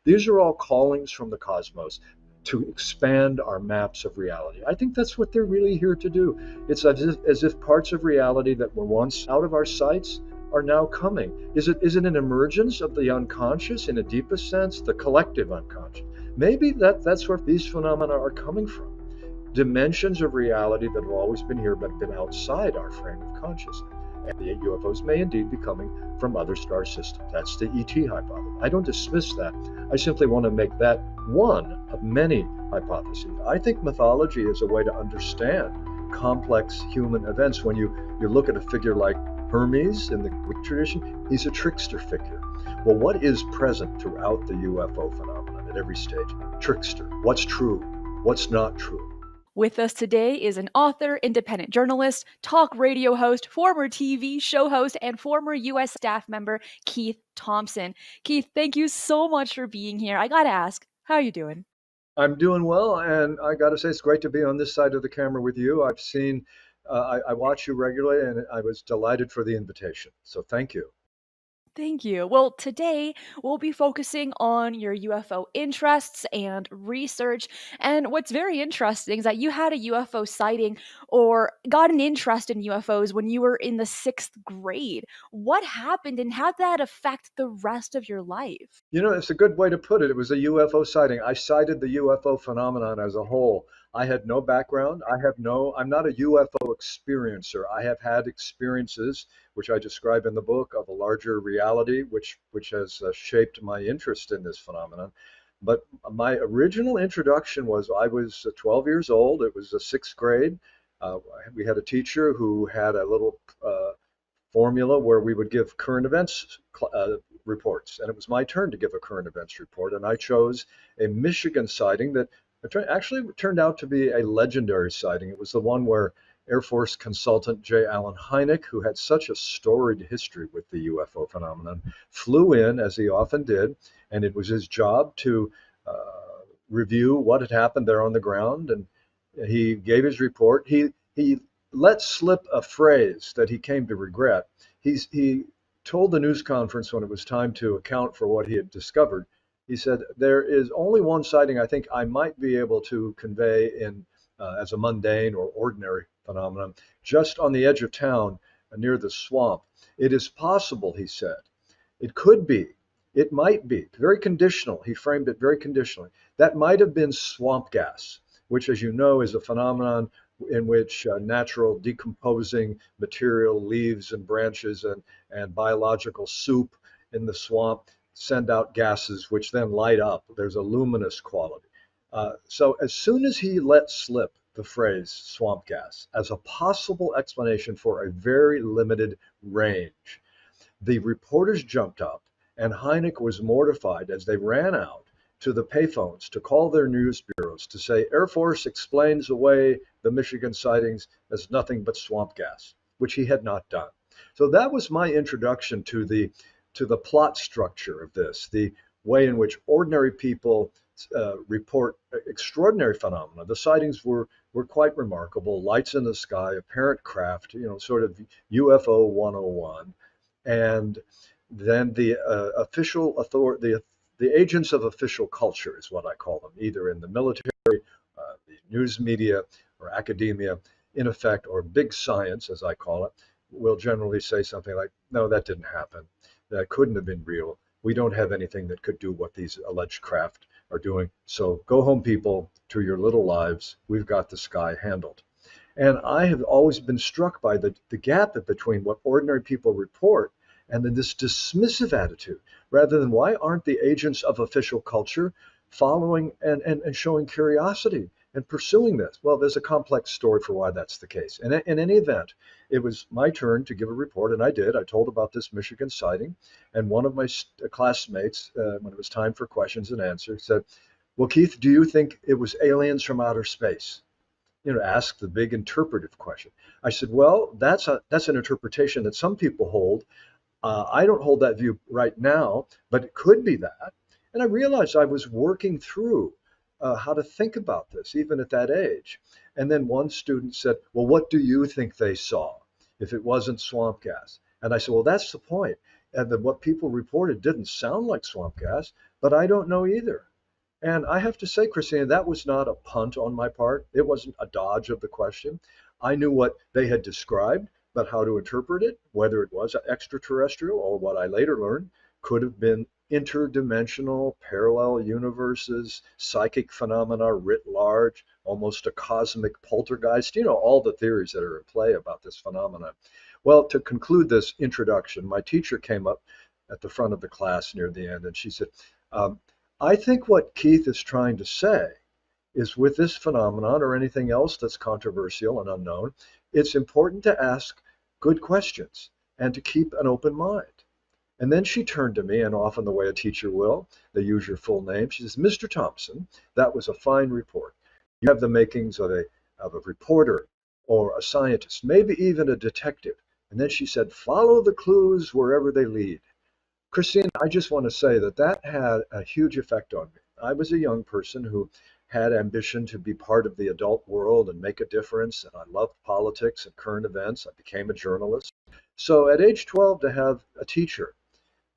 These are all callings from the cosmos to expand our maps of reality. I think that's what they're really here to do. It's as if parts of reality that were once out of our sights are now coming. Is it an emergence of the unconscious in a deepest sense, the collective unconscious? Maybe that's where these phenomena are coming from. Dimensions of reality that have always been here but have been outside our frame of consciousness. And the UFOs may indeed be coming from other star systems. That's the ET hypothesis. I don't dismiss that. I simply want to make that one of many hypotheses. I think mythology is a way to understand complex human events. When you look at a figure like Hermes in the Greek tradition, he's a trickster figure. Well, what is present throughout the UFO phenomenon at every stage? Trickster. What's true? What's not true? With us today is an author, independent journalist, talk radio host, former TV show host, and former U.S. staff member, Keith Thompson. Keith, thank you so much for being here. I gotta ask, how are you doing? I'm doing well, and I got to say, it's great to be on this side of the camera with you. I've seen, I watch you regularly, and I was delighted for the invitation. So thank you. Thank you. Well, today we'll be focusing on your UFO interests and research. And what's very interesting is that you had a UFO sighting or got an interest in UFOs when you were in the 6th grade. What happened and how did that affect the rest of your life? You know, it's a good way to put it. It was a UFO sighting. I cited the UFO phenomenon as a whole. I had no background. I'm not a UFO experiencer. I have had experiences, which I describe in the book, of a larger reality, which has shaped my interest in this phenomenon. But my original introduction was I was 12 years old. It was the 6th grade. We had a teacher who had a little formula where we would give current events reports. And it was my turn to give a current events report. And I chose a Michigan sighting that actually turned out to be a legendary sighting. It was the one where Air Force consultant J. Allen Hynek, who had such a storied history with the UFO phenomenon, flew in, as he often did, and it was his job to review what had happened there on the ground. And he gave his report. He let slip a phrase that he came to regret. He told the news conference when it was time to account for what he had discovered. He said, "There is only one sighting I think I might be able to convey in as a mundane or ordinary phenomenon, just on the edge of town near the swamp. It is possible," he said. "It could be. It might be." Very conditional. He framed it very conditionally. That might have been swamp gas, which, as you know, is a phenomenon in which natural decomposing material, leaves and branches and biological soup in the swamp send out gases which then light up. There's a luminous quality. So as soon as he let slip the phrase swamp gas as a possible explanation for a very limited range, the reporters jumped up, and Hynek was mortified as they ran out to the payphones to call their news bureaus to say Air Force explains away the Michigan sightings as nothing but swamp gas, which he had not done. So that was my introduction to the plot structure of this, the way in which ordinary people report extraordinary phenomena. The sightings were quite remarkable. Lights in the sky, apparent craft, sort of UFO 101. And then the official authority, the agents of official culture is what I call them, either in the military, the news media, or academia, in effect, or big science, as I call it, will generally say something like, "No, that didn't happen. That couldn't have been real. We don't have anything that could do what these alleged craft are doing. So go home, people, to your little lives. We've got the sky handled." And I have always been struck by the gap between what ordinary people report and then this dismissive attitude, rather than why aren't the agents of official culture following and showing curiosity and pursuing this? Well, there's a complex story for why that's the case. And in any event, it was my turn to give a report, and I did. I told about this Michigan sighting, and one of my classmates, when it was time for questions and answers, said, "Well, Keith, do you think it was aliens from outer space?" Ask the big interpretive question. I said, "Well, that's an interpretation that some people hold. I don't hold that view right now, but it could be that." And I realized I was working through how to think about this, even at that age. And then one student said, "Well, what do you think they saw if it wasn't swamp gas?" And I said, "Well, that's the point. And what people reported didn't sound like swamp gas. but I don't know either. And I have to say, Christina, that was not a punt on my part. It wasn't a dodge of the question. I knew what they had described, but how to interpret it, whether it was extraterrestrial or what I later learned could have been interdimensional, parallel universes, psychic phenomena writ large, almost a cosmic poltergeist, all the theories that are at play about this phenomenon. Well, to conclude this introduction, my teacher came up at the front of the class near the end and she said, um, I think what Keith is trying to say is with this phenomenon or anything else that's controversial and unknown, it's important to ask good questions and to keep an open mind. And then she turned to me, and often the way a teacher will, they use your full name. She says, Mr. Thompson, that was a fine report. You have the makings of a reporter or a scientist, maybe even a detective. And then she said, follow the clues wherever they lead. Christine, I just want to say that that had a huge effect on me. I was a young person who had ambition to be part of the adult world and make a difference, and I loved politics and current events. I became a journalist. So at age 12, to have a teacher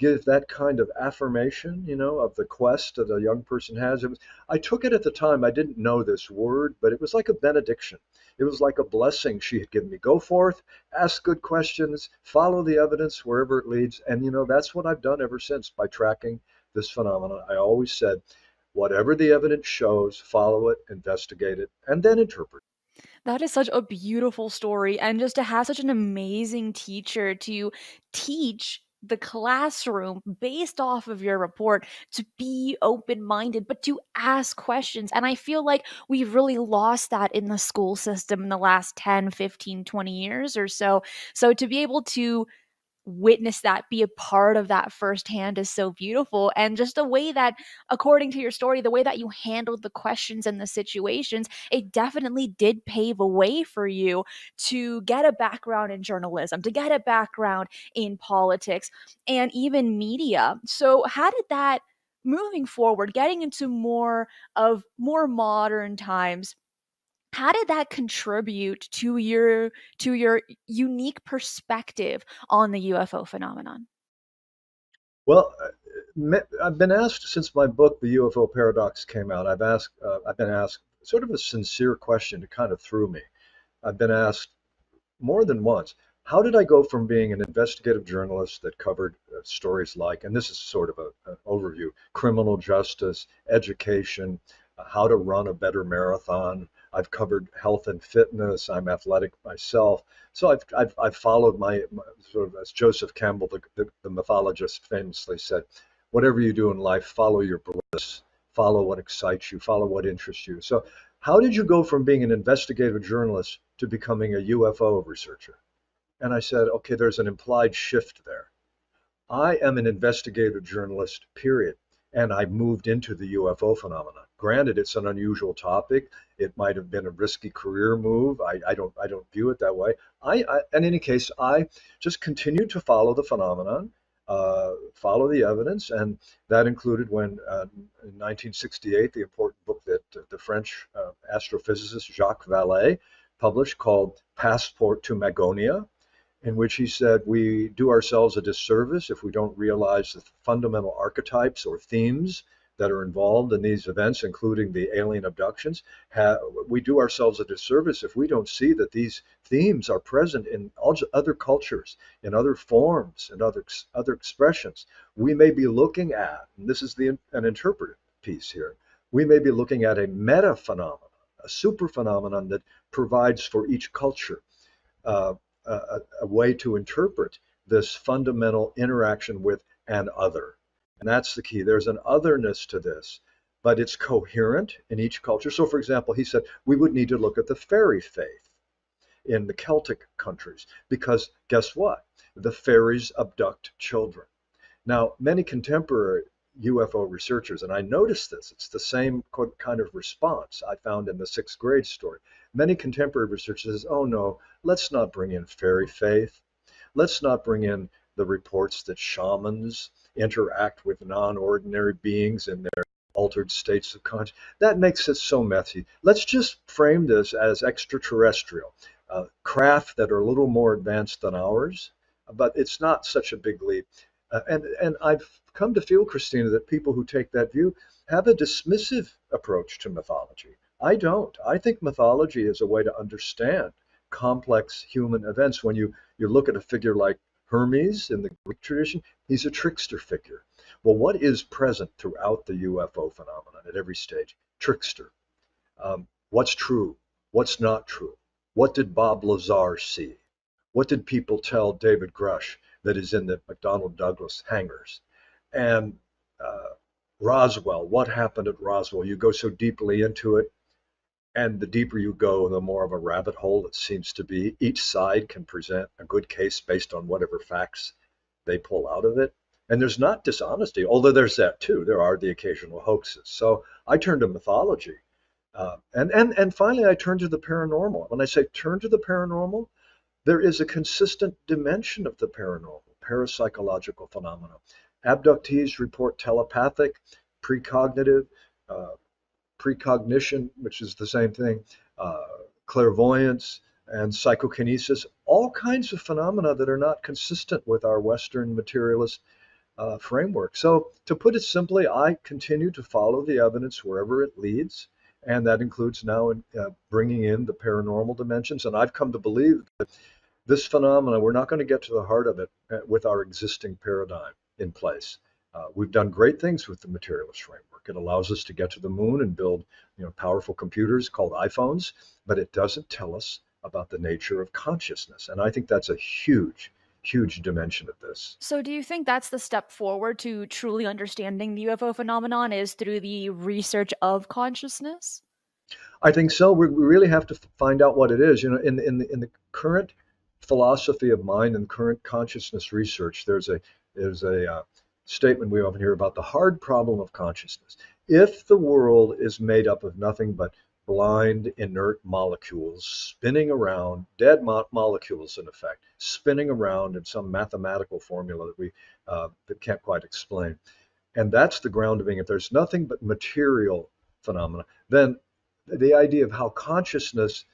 give that kind of affirmation, of the quest that a young person has. I took it at the time. I didn't know this word, but it was like a benediction. It was like a blessing she had given me. Go forth, ask good questions, follow the evidence wherever it leads. And, that's what I've done ever since by tracking this phenomenon. I always said, whatever the evidence shows, follow it, investigate it, and then interpret. That is such a beautiful story, and just to have such an amazing teacher to teach the classroom based off of your report, to be open-minded, but to ask questions. And I feel like we've really lost that in the school system in the last 10, 15, 20 years or so. So to be able to witness that, be a part of that firsthand is so beautiful. And just the way that, according to your story, the way that you handled the questions and the situations, it definitely did pave a way for you to get a background in journalism, to get a background in politics, and even media. So, how did that, moving forward, getting into more modern times, how did that contribute to your unique perspective on the UFO phenomenon? Well, I've been asked since my book, The UFO Paradox, came out. I've been asked sort of a sincere question. It kind of threw me. I've been asked more than once, how did I go from being an investigative journalist that covered stories like, and this is sort of an overview, criminal justice, education, how to run a better marathon. I've covered health and fitness. I'm athletic myself. So I've followed my sort of, as Joseph Campbell, the mythologist, famously said, whatever you do in life, follow your bliss, follow what excites you, follow what interests you. So how did you go from being an investigative journalist to becoming a UFO researcher? And I said, okay, there's an implied shift there. I am an investigative journalist, period. And I moved into the UFO phenomenon. Granted, it's an unusual topic. It might have been a risky career move. I don't view it that way. In any case, I just continued to follow the phenomenon, follow the evidence, and that included when in 1968, the important book that the French astrophysicist Jacques Vallée published called Passport to Magonia, in which he said we do ourselves a disservice if we don't realize the fundamental archetypes or themes that are involved in these events, including the alien abductions. We do ourselves a disservice if we don't see that these themes are present in other cultures, in other forms, and other expressions. We may be looking at, and this is an interpretive piece here, we may be looking at a meta phenomenon, a super phenomenon that provides for each culture uh, a way to interpret this fundamental interaction with an other. And that's the key. There's an otherness to this, but it's coherent in each culture. So, for example, he said we would need to look at the fairy faith in the Celtic countries because guess what? The fairies abduct children. Now, many contemporary UFO researchers, and I noticed this, it's the same kind of response I found in the sixth grade story. Many contemporary researchers say, oh no, let's not bring in fairy faith. Let's not bring in the reports that shamans interact with non-ordinary beings in their altered states of consciousness. That makes it so messy. Let's just frame this as extraterrestrial, craft that are a little more advanced than ours, but it's not such a big leap. And I've come to feel, Christina, that people who take that view have a dismissive approach to mythology. I don't. I think mythology is a way to understand complex human events. When you look at a figure like Hermes in the Greek tradition, he's a trickster figure. Well, what is present throughout the UFO phenomenon at every stage? Trickster. What's true? What's not true? What did Bob Lazar see? What did people tell David Grush that is in the McDonnell Douglas hangars? And Roswell, what happened at Roswell? You go so deeply into it, and the deeper you go, the more of a rabbit hole it seems to be. Each side can present a good case based on whatever facts they pull out of it. And there's not dishonesty, although there's that too. There are the occasional hoaxes. So I turn to mythology. And finally, I turn to the paranormal. When I say turn to the paranormal, there is a consistent dimension of the paranormal, parapsychological phenomena. Abductees report telepathic, precognitive, uh, precognition, which is the same thing, clairvoyance, and psychokinesis, all kinds of phenomena that are not consistent with our Western materialist framework. So, to put it simply, I continue to follow the evidence wherever it leads, and that includes now bringing in the paranormal dimensions. And I've come to believe that this phenomena, we're not going to get to the heart of it with our existing paradigm in place. We've done great things with the materialist framework. It allows us to get to the moon and build, powerful computers called iPhones, but it doesn't tell us about the nature of consciousness. And I think that's a huge, huge dimension of this. So, do you think that's the step forward to truly understanding the UFO phenomenon is through the research of consciousness? I think so. We really have to find out what it is. In the current philosophy of mind and current consciousness research, there's a statement we often hear about the hard problem of consciousness. If the world is made up of nothing but blind, inert molecules spinning around, dead molecules in effect, spinning around in some mathematical formula that we that can't quite explain, and that's the ground of being. If there's nothing but material phenomena, then the idea of how consciousness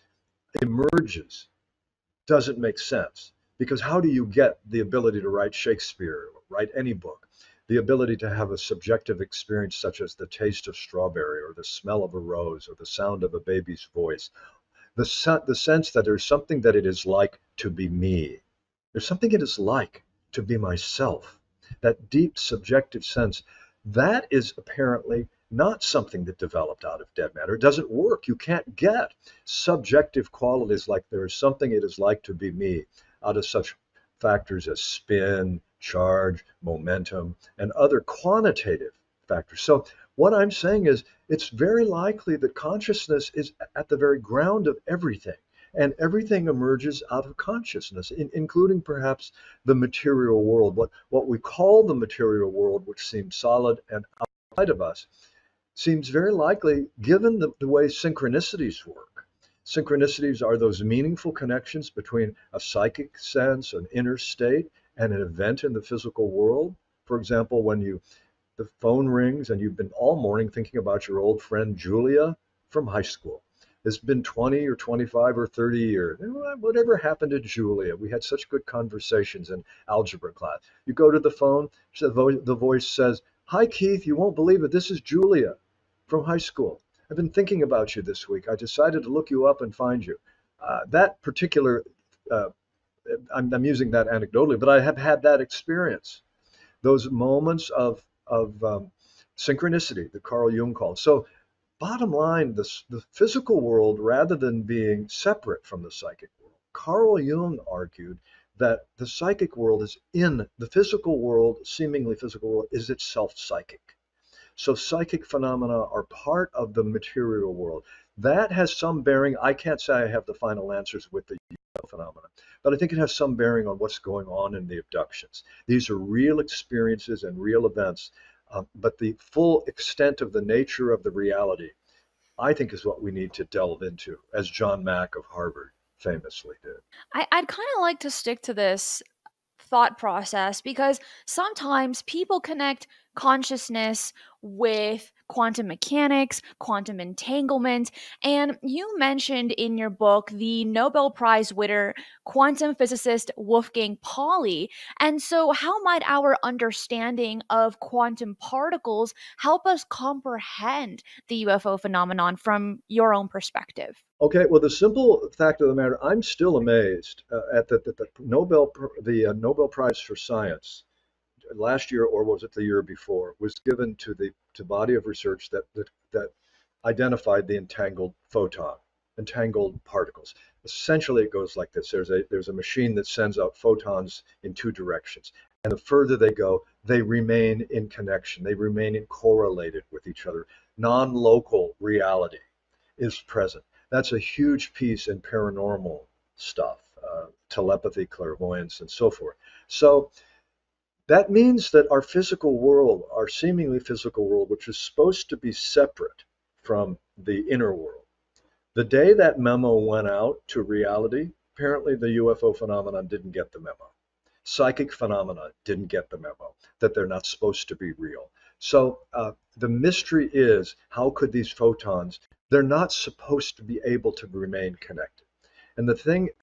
emerges doesn't make sense. Because how do you get the ability to write Shakespeare, or write any book, the ability to have a subjective experience such as the taste of strawberry, or the smell of a rose, or the sound of a baby's voice, the sense that there's something that it is like to be me, there's something it is like to be myself, that deep subjective sense, that is apparently not something that developed out of dead matter. It doesn't work. You can't get subjective qualities like there is something it is like to be me out of such factors as spin, charge, momentum, and other quantitative factors. So, what I'm saying is, it's very likely that consciousness is at the very ground of everything. And everything emerges out of consciousness, including perhaps the material world. What we call the material world, which seems solid and outside of us, seems very likely given the way synchronicities work. Synchronicities are those meaningful connections between a psychic sense, an inner state, and an event in the physical world. For example, when the phone rings and you've been all morning thinking about your old friend Julia from high school. It's been 20 or 25 or 30 years. Whatever happened to Julia? We had such good conversations in algebra class. You go to the phone, the voice says, "Hi, Keith, you won't believe it. This is Julia from high school. I've been thinking about you this week. I decided to look you up and find you." That particular, uh, I'm using that anecdotally, but I have had that experience. Those moments of synchronicity that Carl Jung called. So, bottom line, the physical world, rather than being separate from the psychic world, Carl Jung argued that the psychic world is in the physical world, seemingly physical world, is itself psychic. So psychic phenomena are part of the material world. That has some bearing. I can't say I have the final answers with the UFO phenomena, but I think it has some bearing on what's going on in the abductions. These are real experiences and real events, but the full extent of the nature of the reality, I think, is what we need to delve into, as John Mack of Harvard famously did. I'd kind of like to stick to this thought process because sometimes people connect consciousness with quantum mechanics, quantum entanglement, and you mentioned in your book the Nobel Prize winner, quantum physicist Wolfgang Pauli. And so, how might our understanding of quantum particles help us comprehend the UFO phenomenon from your own perspective? Okay, well, the simple fact of the matter, I'm still amazed at the Nobel Prize for Science last year, or was it the year before, was given to the body of research that identified the entangled particles. Essentially, it goes like this: there's a machine that sends out photons in two directions, and the further they go, they remain in connection. They remain correlated with each other. Non-local reality is present. That's a huge piece in paranormal stuff, telepathy, clairvoyance, and so forth. So that means that our physical world, our seemingly physical world, which is supposed to be separate from the inner world, the day that memo went out to reality, apparently the UFO phenomenon didn't get the memo. Psychic phenomena didn't get the memo that they're not supposed to be real. So the mystery is, how could these photons, they're not supposed to be able to remain connected. And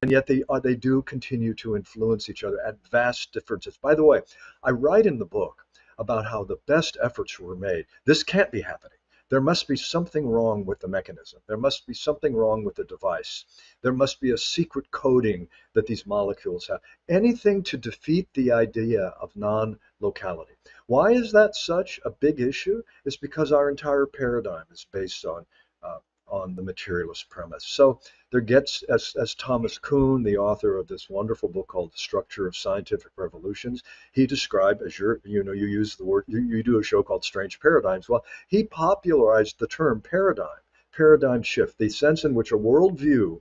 yet they do continue to influence each other at vast differences. By the way, I write in the book about how the best efforts were made. This can't be happening. There must be something wrong with the mechanism. There must be something wrong with the device. There must be a secret coding that these molecules have. Anything to defeat the idea of non-locality. Why is that such a big issue? It's because our entire paradigm is based on the materialist premise. So there gets, as Thomas Kuhn, the author of this wonderful book called The Structure of Scientific Revolutions, he described, as you use the word, you do a show called Strange Paradigms. Well, he popularized the term paradigm shift, the sense in which a worldview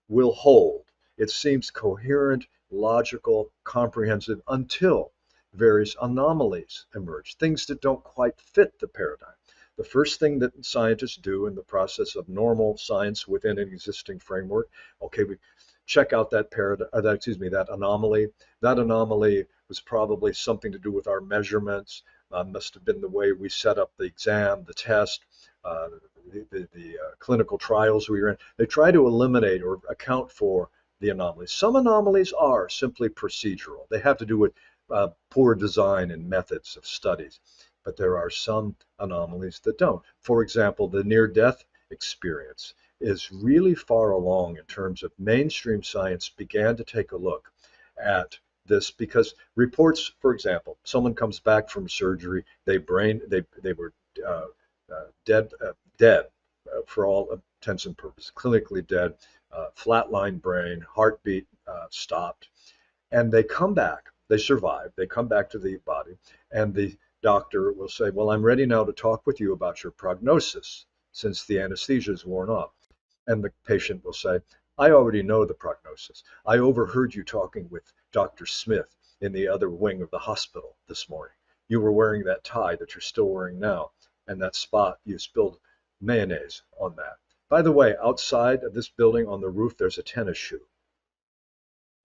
will hold. It seems coherent, logical, comprehensive until various anomalies emerge, things that don't quite fit the paradigm. The first thing that scientists do in the process of normal science within an existing framework, okay, we check out that that anomaly. That anomaly was probably something to do with our measurements. Must have been the way we set up the exam, the test, the clinical trials we were in. They try to eliminate or account for the anomalies. Some anomalies are simply procedural. They have to do with poor design and methods of studies. But there are some anomalies that don't. For example, the near-death experience is really far along in terms of mainstream science began to take a look at this, because reports, for example, someone comes back from surgery, they were dead for all intents and purposes, clinically dead, flatline brain, heartbeat stopped, and they come back, they survive, they come back to the body, and the doctor will say, well, I'm ready now to talk with you about your prognosis since the anesthesia is worn off. And the patient will say, I already know the prognosis. I overheard you talking with Dr. Smith in the other wing of the hospital this morning. You were wearing that tie that you're still wearing now, and that spot, you spilled mayonnaise on that. By the way, outside of this building on the roof, there's a tennis shoe.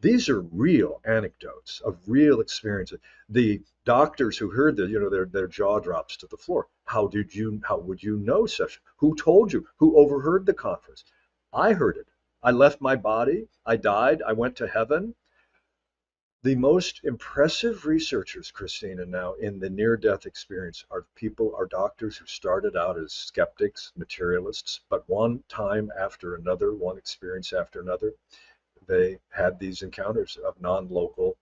These are real anecdotes of real experiences. The doctors who heard this, their jaw drops to the floor. How would you know such? Who told you? Who overheard the conference? I heard it. I left my body. I died. I went to heaven. The most impressive researchers, Cristina, now in the near-death experience are doctors who started out as skeptics, materialists, but one time after another, one experience after another, they had these encounters of non-local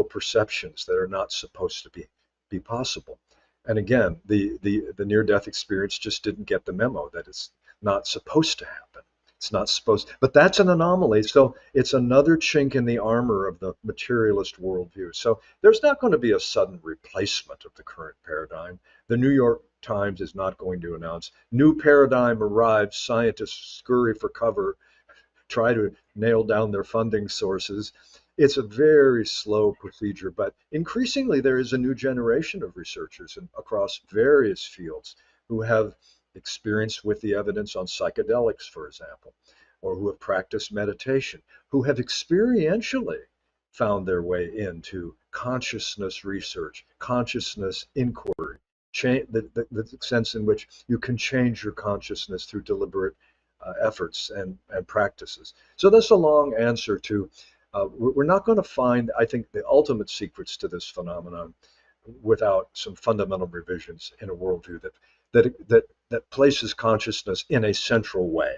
perceptions that are not supposed to be possible. And again, the near-death experience just didn't get the memo that it's not supposed to happen. It's not supposed, but that's an anomaly. So it's another chink in the armor of the materialist worldview. So there's not going to be a sudden replacement of the current paradigm. The New York Times is not going to announce new paradigm arrives, scientists scurry for cover, try to nail down their funding sources. It's a very slow procedure, but increasingly there is a new generation of researchers across various fields who have experience with the evidence on psychedelics, for example, or who have practiced meditation, who have experientially found their way into consciousness research, consciousness inquiry, the sense in which you can change your consciousness through deliberate efforts and practices. So that's a long answer to, we're not going to find, I think, the ultimate secrets to this phenomenon without some fundamental revisions in a worldview that places consciousness in a central way.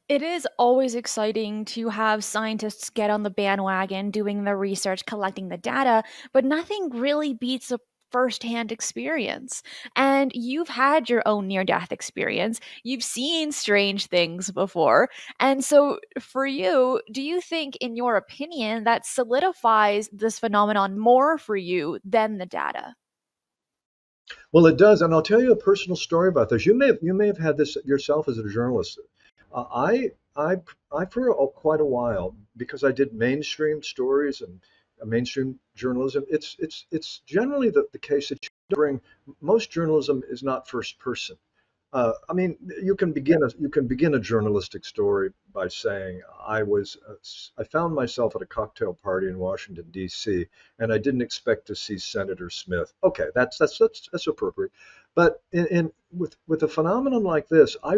It is always exciting to have scientists get on the bandwagon doing the research, collecting the data, but nothing really beats a firsthand experience. And you've had your own near death experience. You've seen strange things before. And so, for you, do you think, in your opinion, that solidifies this phenomenon more for you than the data? Well, it does, and I'll tell you a personal story about this. You may have had this yourself as a journalist. Uh, I I for quite a while, because I did mainstream stories and mainstream journalism. It's generally the case that you bring, most journalism is not first person. I mean, you can begin a journalistic story by saying I found myself at a cocktail party in Washington D.C. and I didn't expect to see Senator Smith. Okay, that's appropriate. But with a phenomenon like this, I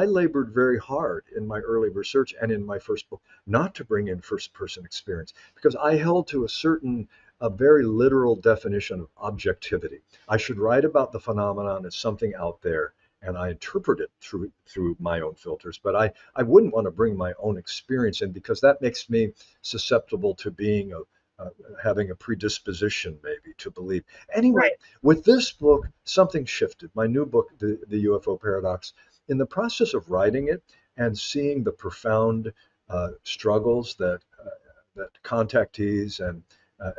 labored very hard in my early research and in my first book not to bring in first person experience, because I held to a very literal definition of objectivity. I should write about the phenomenon as something out there, and I interpret it through my own filters. But I wouldn't want to bring my own experience in, because that makes me susceptible to being having a predisposition maybe to believe. Anyway, right. With this book, something shifted. My new book, the UFO Paradox, in the process of writing it and seeing the profound struggles that contactees and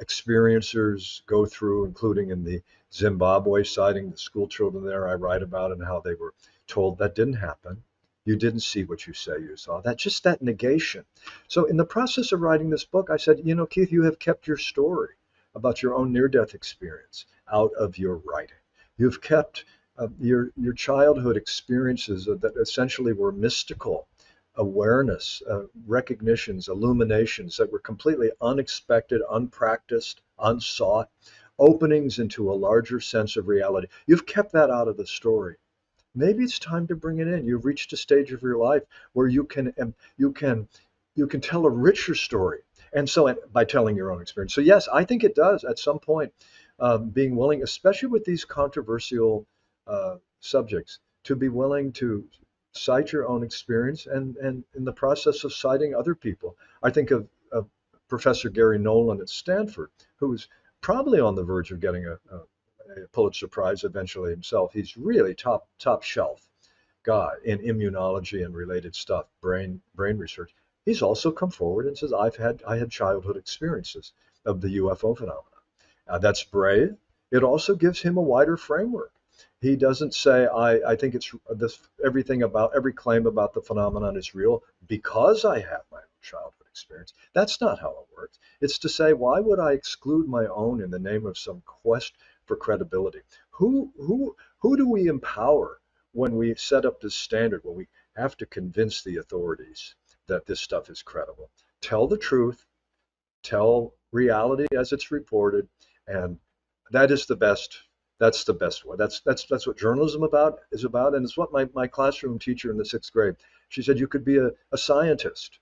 experiencers go through, including in the Zimbabwe sighting, the school children there I write about, and how they were told that didn't happen. You didn't see what you say you saw. That negation. So in the process of writing this book, I said, Keith, you have kept your story about your own near-death experience out of your writing. You've kept your childhood experiences that essentially were mystical awareness, recognitions, illuminations that were completely unexpected, unpracticed, unsought, openings into a larger sense of reality. You've kept that out of the story. Maybe it's time to bring it in. You've reached a stage of your life where you can tell a richer story, and so by telling your own experience. So yes, I think it does at some point, being willing, especially with these controversial subjects, to be willing to cite your own experience, and in the process of citing other people. I think of Professor Gary Nolan at Stanford, who's probably on the verge of getting a Pulitzer Prize eventually himself. He's really top shelf guy in immunology and related stuff, brain research. He's also come forward and says, I had childhood experiences of the UFO phenomenon. That's brave. It also gives him a wider framework. He doesn't say, I think it's this, every claim about the phenomenon is real because I have my own childhood experience. That's not how it works. It's to say, why would I exclude my own in the name of some quest for credibility? Who do we empower when we set up this standard, when we have to convince the authorities that this stuff is credible? Tell the truth, tell reality as it's reported, and that is the best. That's the best way. That's what journalism is about, and it's what my classroom teacher in the 6th grade. She said you could be a scientist.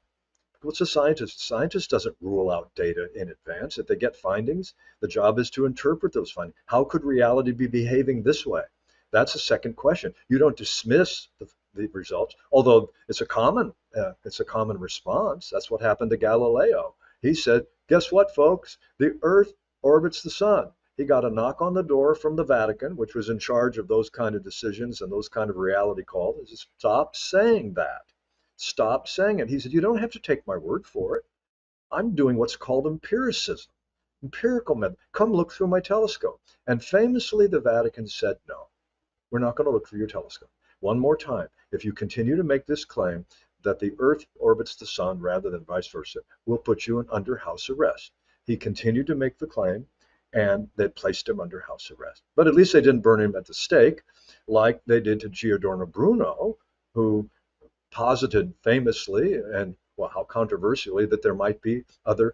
What's a scientist? A scientist doesn't rule out data in advance. If they get findings, the job is to interpret those findings. How could reality be behaving this way? That's a second question. You don't dismiss the results, although it's a common response. That's what happened to Galileo. He said, "Guess what, folks? The Earth orbits the sun." He got a knock on the door from the Vatican, which was in charge of those kind of decisions and those kind of reality calls. He said, "Stop saying that. Stop saying it." He said, "You don't have to take my word for it. I'm doing what's called empiricism, empirical method. Come look through my telescope." And famously, the Vatican said, "No, we're not going to look through your telescope. One more time, if you continue to make this claim that the Earth orbits the sun rather than vice versa, we'll put you under house arrest." He continued to make the claim, and they placed him under house arrest. But at least they didn't burn him at the stake like they did to Giordano Bruno, who posited famously, and well, how controversially, that there might be other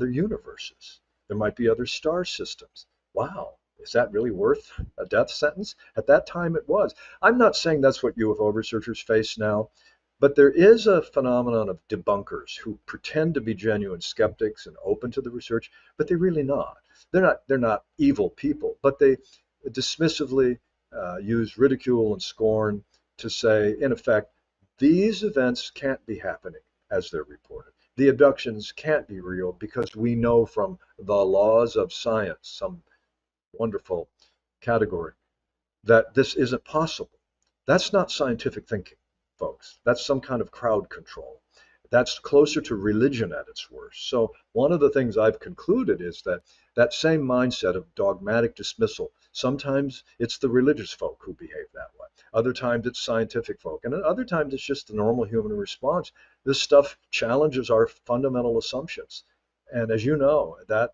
universes. There might be other star systems. Wow. is that really worth a death sentence? At that time, it was. I'm not saying that's what UFO researchers face now, but there is a phenomenon of debunkers who pretend to be genuine skeptics and open to the research, but they're really not. They're not evil people, but they dismissively use ridicule and scorn to say, in effect, these events can't be happening as they're reported. The abductions can't be real because we know from the laws of science, some wonderful category, that this isn't possible. That's not scientific thinking, folks. That's some kind of crowd control. That's closer to religion at its worst. So one of the things I've concluded is that that same mindset of dogmatic dismissal, sometimes it's the religious folk who behave that way. Other times it's scientific folk. And other times it's just the normal human response. This stuff challenges our fundamental assumptions. And as you know, that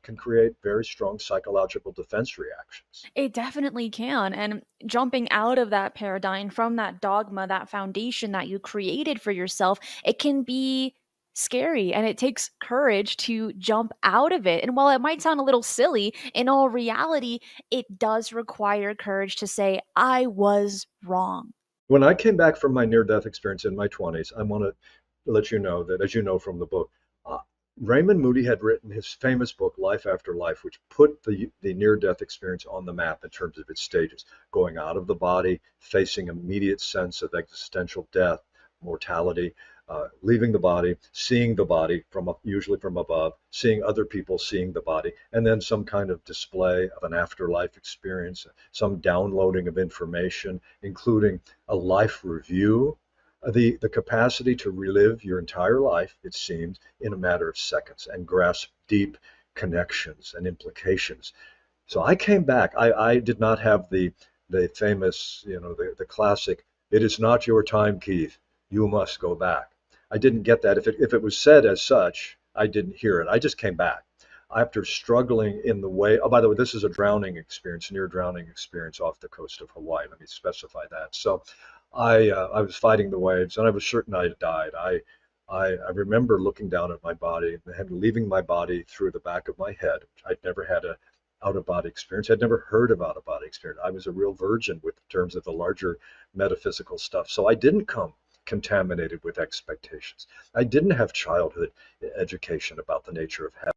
can create very strong psychological defense reactions. It definitely can. And jumping out of that paradigm from that dogma, that foundation that you created for yourself, it can be scary and it takes courage to jump out of it. And while it might sound a little silly, in all reality, it does require courage to say, I was wrong. When I came back from my near-death experience in my 20s, I want to let you know that, as you know from the book, uh, Raymond Moody had written his famous book, Life After Life, which put the near-death experience on the map in terms of its stages, going out of the body, facing immediate sense of existential death, mortality, leaving the body, seeing the body usually from above, seeing other people seeing the body, and then some kind of display of an afterlife experience, some downloading of information, including a life review, the capacity to relive your entire life, it seems, in a matter of seconds and grasp deep connections and implications. So I came back. I did not have the famous, the classic, it is not your time, Keith. You must go back. I didn't get that. If it was said as such, I didn't hear it. I just came back after struggling in the way. Oh, by the way, this is a drowning experience, near drowning experience off the coast of Hawaii. Let me specify that. So I was fighting the waves, and I was certain I had died. I remember looking down at my body and leaving my body through the back of my head. I'd never had a out of body experience. I'd never heard of out of body experience. I was a real virgin with terms of the larger metaphysical stuff. So I didn't come contaminated with expectations. I didn't have childhood education about the nature of heaven.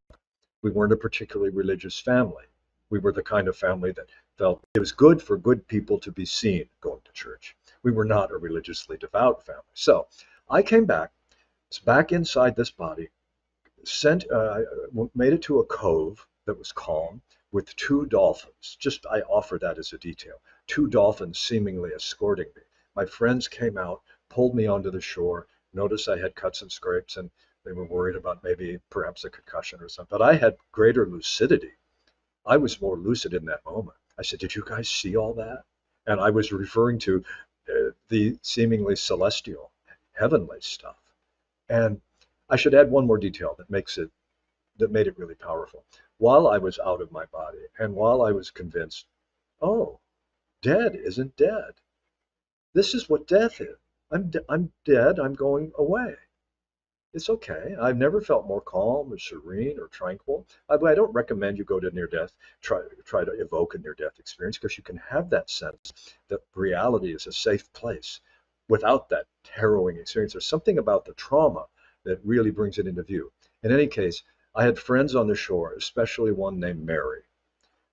We weren't a particularly religious family. We were the kind of family that felt it was good for good people to be seen going to church. We were not a religiously devout family. So I came back, was back inside this body, made it to a cove that was calm with two dolphins. Just I offer that as a detail. Two dolphins seemingly escorting me. My friends came out, pulled me onto the shore, noticed I had cuts and scrapes, and they were worried about perhaps a concussion or something. But I had greater lucidity. I was more lucid in that moment. I said, did you guys see all that? And I was referring to the seemingly celestial, heavenly stuff. And I should add one more detail that made it really powerful. While I was out of my body and while I was convinced, oh, dead isn't dead. This is what death is. I'm dead. I'm going away. It's okay. I've never felt more calm or serene or tranquil. I don't recommend you go to near death, try to evoke a near death experience, because you can have that sense that reality is a safe place without that harrowing experience. There's something about the trauma that really brings it into view. In any case, I had friends on the shore, especially one named Mary,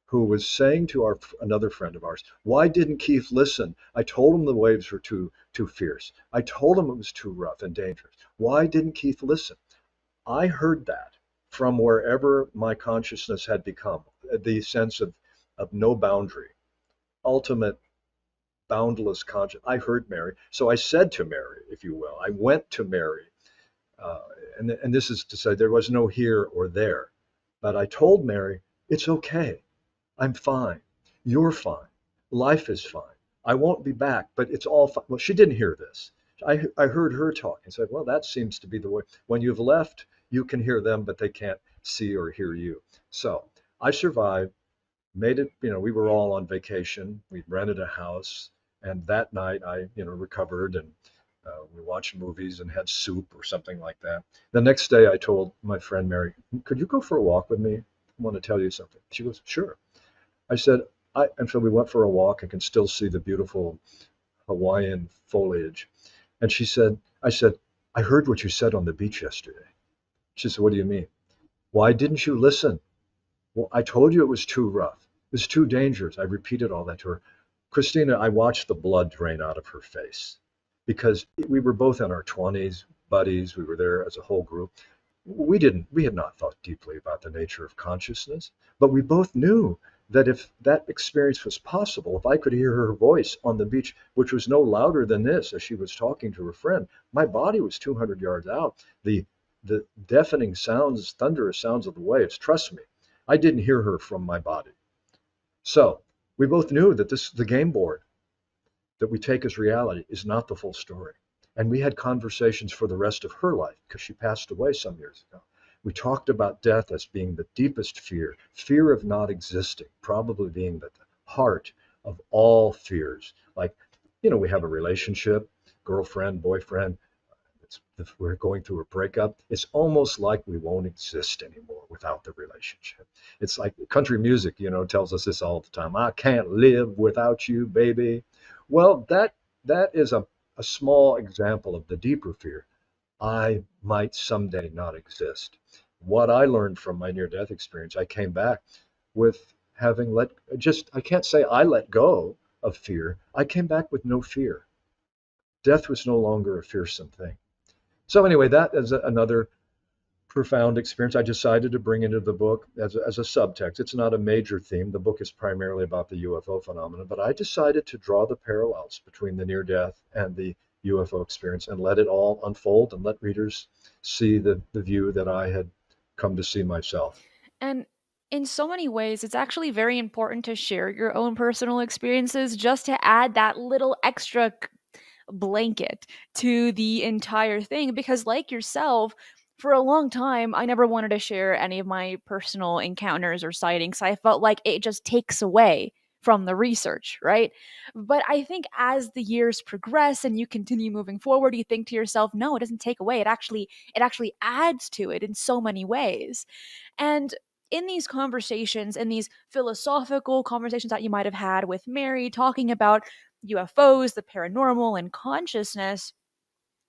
who was saying to another friend of ours, why didn't Keith listen? I told him the waves were too fierce. I told him it was too rough and dangerous. Why didn't Keith listen? I heard that from wherever my consciousness had become, the sense of no boundary, ultimate boundless conscious. I heard Mary. So I said to Mary, if you will, I went to Mary, and this is to say there was no here or there, but I told Mary, it's okay. I'm fine. You're fine. Life is fine. I won't be back, but it's all fine. Well, she didn't hear this. I heard her talk and said, well, that seems to be the way. When you've left, you can hear them, but they can't see or hear you. So I survived, made it, we were all on vacation. We rented a house. And that night I, recovered, and we watched movies and had soup or something like that. The next day I told my friend Mary, could you go for a walk with me? I want to tell you something. She goes, sure. I said, and so we went for a walk. I can still see the beautiful Hawaiian foliage. And I said, I heard what you said on the beach yesterday. She said, what do you mean? Why didn't you listen? Well, I told you it was too rough. It was too dangerous. I repeated all that to her. Christina, I watched the blood drain out of her face because we were both in our 20s, buddies. We were there as a whole group. We had not thought deeply about the nature of consciousness, but we both knew that if that experience was possible, if I could hear her voice on the beach, which was no louder than this as she was talking to her friend, my body was 200 yards out. The deafening sounds, thunderous sounds of the waves, trust me, I didn't hear her from my body. So we both knew that the game board that we take as reality is not the full story. And we had conversations for the rest of her life because she passed away some years ago. We talked about death as being the deepest fear, fear of not existing, probably being the heart of all fears. Like, we have a relationship, girlfriend, boyfriend, if we're going through a breakup, it's almost like we won't exist anymore without the relationship. It's like country music, tells us this all the time. I can't live without you, baby. Well, that is a small example of the deeper fear. I might someday not exist. What I learned from my near-death experience, I came back with having I can't say I let go of fear. I came back with no fear. Death was no longer a fearsome thing. So anyway, that is another profound experience I decided to bring into the book as a subtext. It's not a major theme. The book is primarily about the UFO phenomenon, but I decided to draw the parallels between the near-death and the UFO experience and let it all unfold and let readers see the view that I had come to see myself. And in so many ways, it's actually very important to share your own personal experiences just to add that little extra blanket to the entire thing. Because, like yourself, for a long time, I never wanted to share any of my personal encounters or sightings. I felt like it just takes away from the research, right? But I think as the years progress and you continue moving forward, you think to yourself, no, it doesn't take away. It actually adds to it in so many ways. And in these conversations, in these philosophical conversations that you might have had with Mary, talking about UFOs, the paranormal, and consciousness,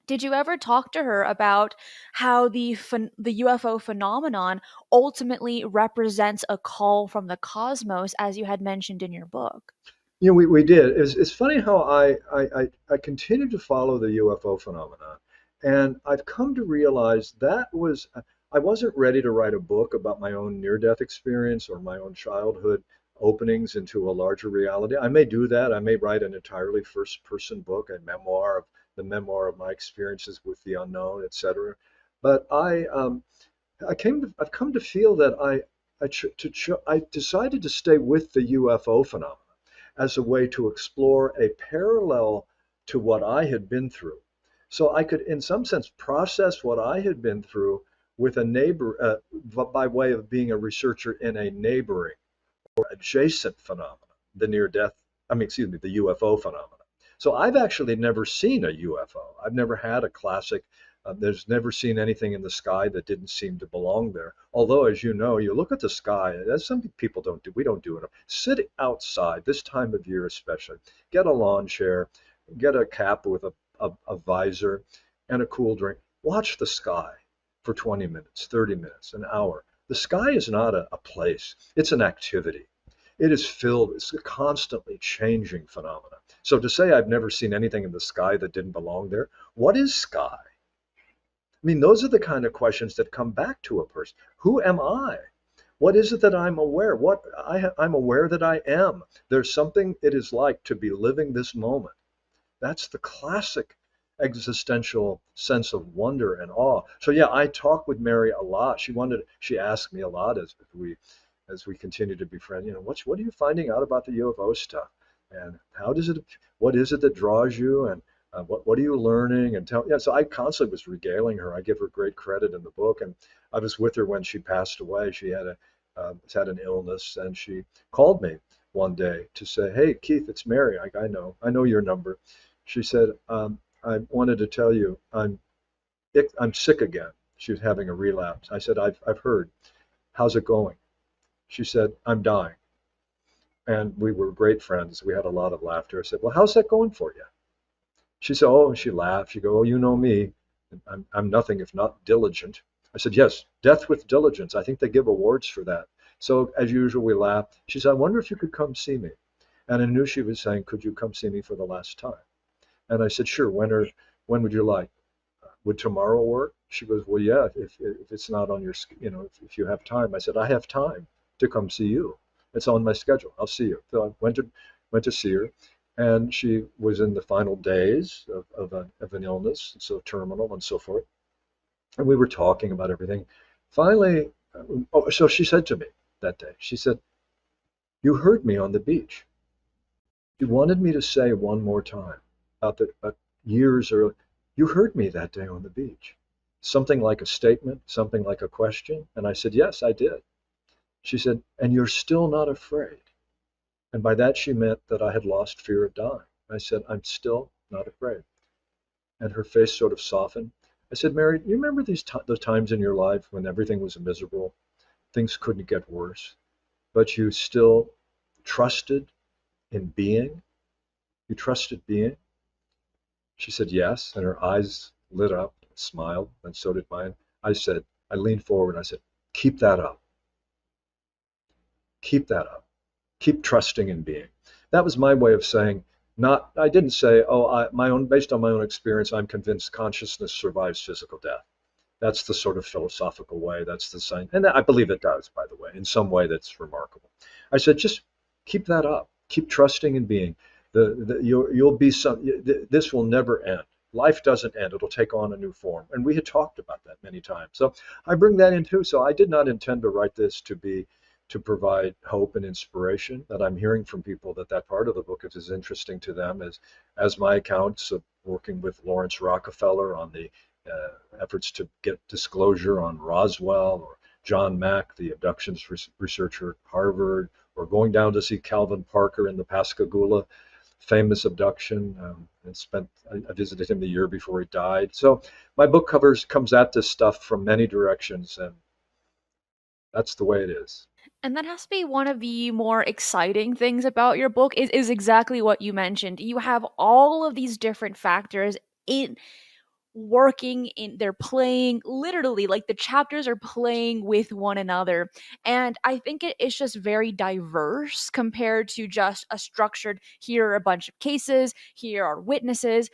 did you ever talk to her about how the UFO phenomenon ultimately represents a call from the cosmos, as you had mentioned in your book? We did. It's funny how I continue to follow the UFO phenomenon. And I've come to realize I wasn't ready to write a book about my own near-death experience or my own childhood openings into a larger reality. I may do that. I may write an entirely first-person book, the memoir of my experiences with the unknown, etc. But I've come to feel that I decided to stay with the UFO phenomenon as a way to explore a parallel to what I had been through. So I could, in some sense, process what I had been through with a neighbor, by way of being a researcher in a neighboring or adjacent phenomenon, the near death, excuse me, the UFO phenomenon. So I've actually never seen a UFO. I've never had a classic. There's never seen anything in the sky that didn't seem to belong there. Although, as you know, you look at the sky, as some people don't do, we don't do it. Sit outside this time of year, especially. Get a lawn chair, get a cap with a visor and a cool drink. Watch the sky for 20 minutes, 30 minutes, an hour. The sky is not a place, it's an activity. It's a constantly changing phenomenon. So to say I've never seen anything in the sky that didn't belong there, what is sky? Those are the kind of questions that come back to a person. Who am I? What is it that I'm aware? I'm aware that I am. There's something it is like to be living this moment. That's the classic existential sense of wonder and awe. So yeah, I talk with Mary a lot. She asked me a lot as we continue to be friends. What are you finding out about the UFO stuff? And what is it that draws you? And what are you learning? And so I constantly was regaling her. I give her great credit in the book. And I was with her when she passed away. She had had an illness, and she called me one day to say, "Hey, Keith, it's Mary. I know your number." She said, "I wanted to tell you I'm sick again." She was having a relapse. I said, "I've heard. How's it going?" She said, "I'm dying." And we were great friends. We had a lot of laughter. I said, well, how's that going for you? She said, oh, and she laughed. She go, oh, you know me. I'm nothing if not diligent. I said, yes, death with diligence. I think they give awards for that. So as usual, we laughed. She said, I wonder if you could come see me. And I knew she was saying, could you come see me for the last time? And I said, sure. When would you like? Would tomorrow work? She goes, well, yeah, if it's not on your, if you have time. I said, I have time to come see you. It's on my schedule. I'll see you. So I went to see her, and she was in the final days of an illness, so terminal and so forth. And we were talking about everything. Finally, so she said to me that day, she said, you heard me on the beach. You wanted me to say one more time about the years earlier. You heard me that day on the beach. Something like a statement, something like a question. And I said, yes, I did. She said, and you're still not afraid. And by that she meant that I had lost fear of dying. I said, I'm still not afraid. And her face sort of softened. I said, Mary, you remember those times in your life when everything was miserable, things couldn't get worse, but you still trusted in being? You trusted being? She said, yes, and her eyes lit up, smiled, and so did mine. I leaned forward and I said, keep that up. Keep that up. Keep trusting in being. That was my way of saying, I didn't say, based on my own experience, I'm convinced consciousness survives physical death. That's the sort of philosophical way. That's the sign. And I believe it does, by the way, in some way that's remarkable. I said, just keep that up. Keep trusting in being. You'll be this will never end. Life doesn't end. It'll take on a new form. And we had talked about that many times. So I bring that in too. So I did not intend to write this to provide hope and inspiration. That I'm hearing from people that part of the book is interesting to them as my accounts of working with Lawrence Rockefeller on the efforts to get disclosure on Roswell, or John Mack, the abductions researcher at Harvard, or going down to see Calvin Parker in the Pascagoula famous abduction. I visited him the year before he died. So my book comes at this stuff from many directions, and that's the way it is. And that has to be one of the more exciting things about your book is exactly what you mentioned. You have all of these different factors in working in they're playing literally like the chapters are playing with one another, and I think it is just very diverse compared to just a structured, here are a bunch of cases, here are witnesses.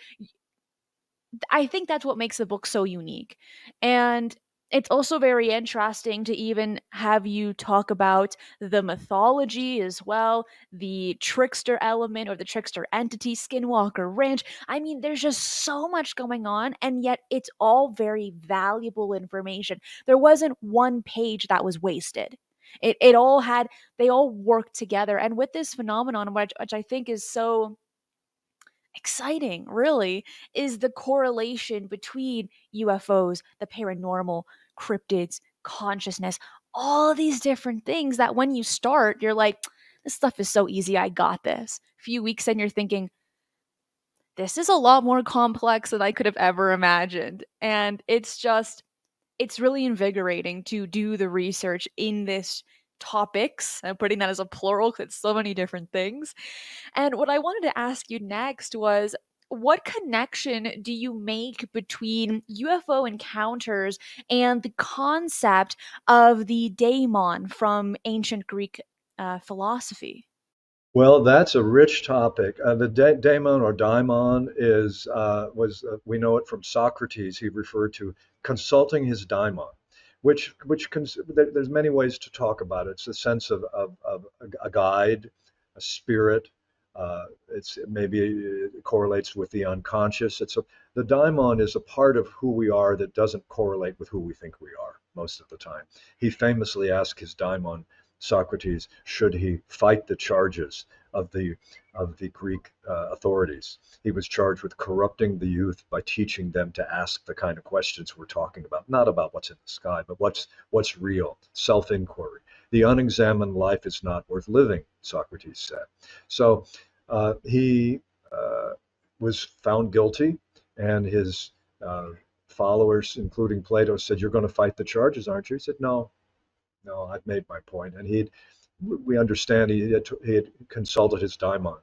I think that's what makes the book so unique. And it's also very interesting to even have you talk about the mythology as well, the trickster element or the trickster entity, Skinwalker Ranch. I mean, there's just so much going on, and yet it's all very valuable information. There wasn't one page that was wasted. It all had, they all worked together. And with this phenomenon, which I think is so exciting, really, is the correlation between UFOs, the paranormal, cryptids, consciousness, all these different things that when you start, you're like, this stuff is so easy. I got this. A few weeks in, you're thinking, this is a lot more complex than I could have ever imagined. And it's really invigorating to do the research in this topics. I'm putting that as a plural because it's so many different things. And what I wanted to ask you next was, what connection do you make between UFO encounters and the concept of the daimon from ancient Greek philosophy? Well, that's a rich topic. The daemon or daimon we know it from Socrates. He referred to consulting his daimon, there's many ways to talk about it. It's a sense of a guide, a spirit. It correlates with the unconscious. The daimon is a part of who we are that doesn't correlate with who we think we are most of the time. He famously asked his daimon, Socrates, should he fight the charges of the Greek authorities. He was charged with corrupting the youth by teaching them to ask the kind of questions we're talking about, not about what's in the sky, but what's real, self-inquiry. The unexamined life is not worth living, Socrates said. So he was found guilty, and his followers, including Plato, said, "You're going to fight the charges, aren't you?" He said, "No, I've made my point." And he'd we understand he had consulted his daimon,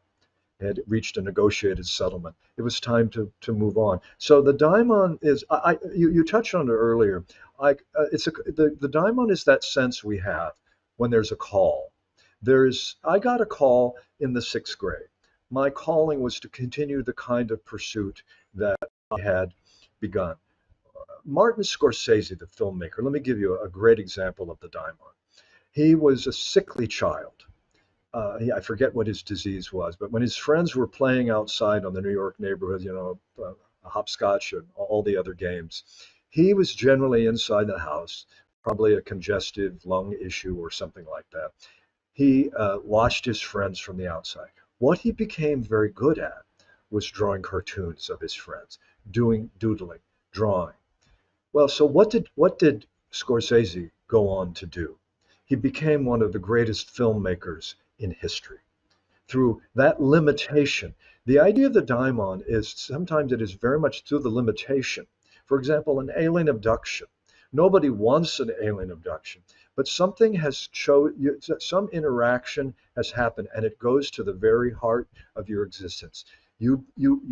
had reached a negotiated settlement. It was time to move on. So the daimon is, you touched on it earlier. The daimon is that sense we have when there's a call. I got a call in the sixth grade. My calling was to continue the kind of pursuit that I had begun. Martin Scorsese, the filmmaker, let me give you a great example of the daimon. He was a sickly child. I forget what his disease was, but when his friends were playing outside on the New York neighborhood, hopscotch and all the other games, he was generally inside the house, probably a congestive lung issue or something like that. He watched his friends from the outside. What he became very good at was drawing cartoons of his friends, doing doodling, drawing. Well, so what did Scorsese go on to do? He became one of the greatest filmmakers in history. Through that limitation, the idea of the daimon is sometimes it is very much through the limitation. For example, an alien abduction. Nobody wants an alien abduction, but something has some interaction has happened, and it goes to the very heart of your existence. You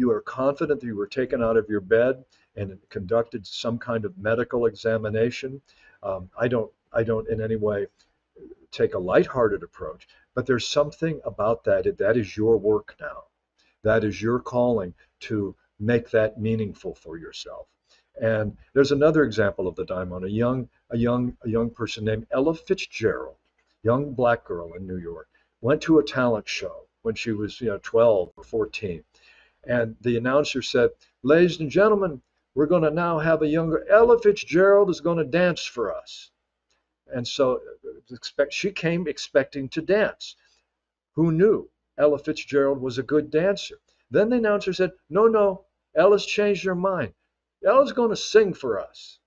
are confident that you were taken out of your bed and conducted some kind of medical examination. I don't in any way take a lighthearted approach, but there's something about that is your work now. That is your calling to make that meaningful for yourself. And there's another example of the daimon, a young person named Ella Fitzgerald, young black girl in New York, went to a talent show when she was 12 or 14. And the announcer said, "Ladies and gentlemen, we're going to now have a younger Ella Fitzgerald is going to dance for us." And so she came expecting to dance. Who knew Ella Fitzgerald was a good dancer? Then the announcer said, "No, no, Ella's changed her mind. Ella's going to sing for us."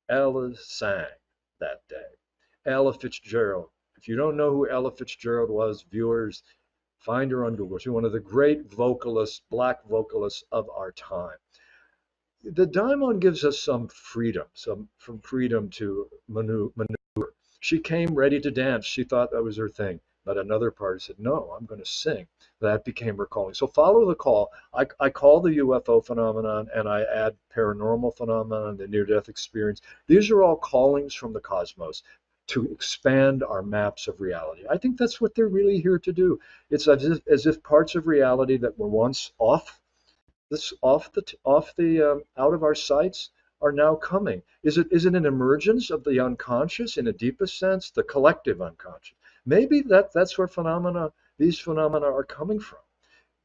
Ella sang that day. Ella Fitzgerald. If you don't know who Ella Fitzgerald was, viewers, find her on Google. She's one of the great vocalists, black vocalists of our time. The daimon gives us some freedom, some freedom to maneuver. She came ready to dance. She thought that was her thing. But another part said, "No, I'm going to sing." That became her calling. So follow the call. I call the UFO phenomenon and I add paranormal phenomenon, the near-death experience. These are all callings from the cosmos to expand our maps of reality. I think that's what they're really here to do. It's as if parts of reality that were once out of our sights are now coming. Is it an emergence of the unconscious in a deepest sense, the collective unconscious? Maybe that's where these phenomena are coming from.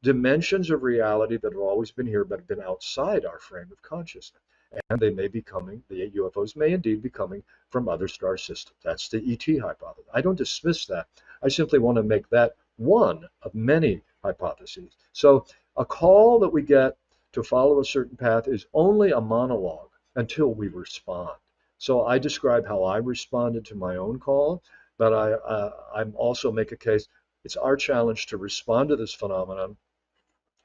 Dimensions of reality that have always been here but have been outside our frame of consciousness. And they may be coming, the UFOs may indeed be coming from other star systems. That's the ET hypothesis. I don't dismiss that. I simply want to make that one of many hypotheses. So a call that we get to follow a certain path is only a monologue until we respond. So I describe how I responded to my own call, but I'm also make a case. It's our challenge to respond to this phenomenon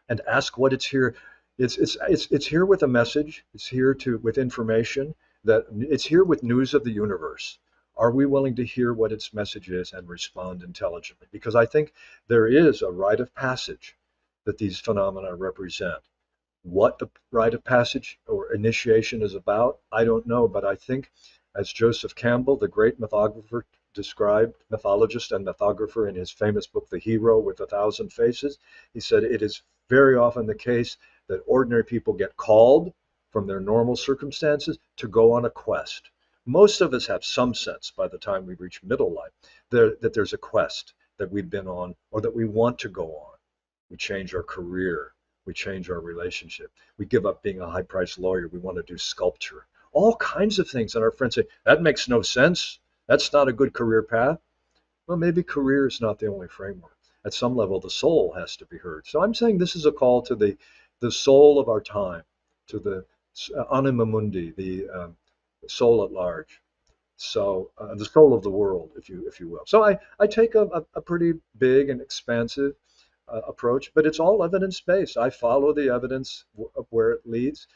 and ask what it's here. It's here with a message. It's here with information. That it's here with news of the universe. Are we willing to hear what its message is and respond intelligently? Because I think there is a rite of passage that these phenomena represent. What the rite of passage or initiation is about, I don't know, but I think, as Joseph Campbell, the great mythologist and mythographer in his famous book, The Hero with a Thousand Faces, he said it is very often the case that ordinary people get called from their normal circumstances to go on a quest. Most of us have some sense by the time we reach middle life that there's a quest that we've been on or that we want to go on. We change our career. We change our relationship. We give up being a high-priced lawyer. We want to do sculpture. All kinds of things. And our friends say, that makes no sense. That's not a good career path. Well, maybe career is not the only framework. At some level, the soul has to be heard. So I'm saying this is a call to the soul of our time, to the anima mundi, the soul at large. So the soul of the world, if you will. So I take a pretty big and expansive approach, but it's all evidence-based. I follow the evidence of where it leads.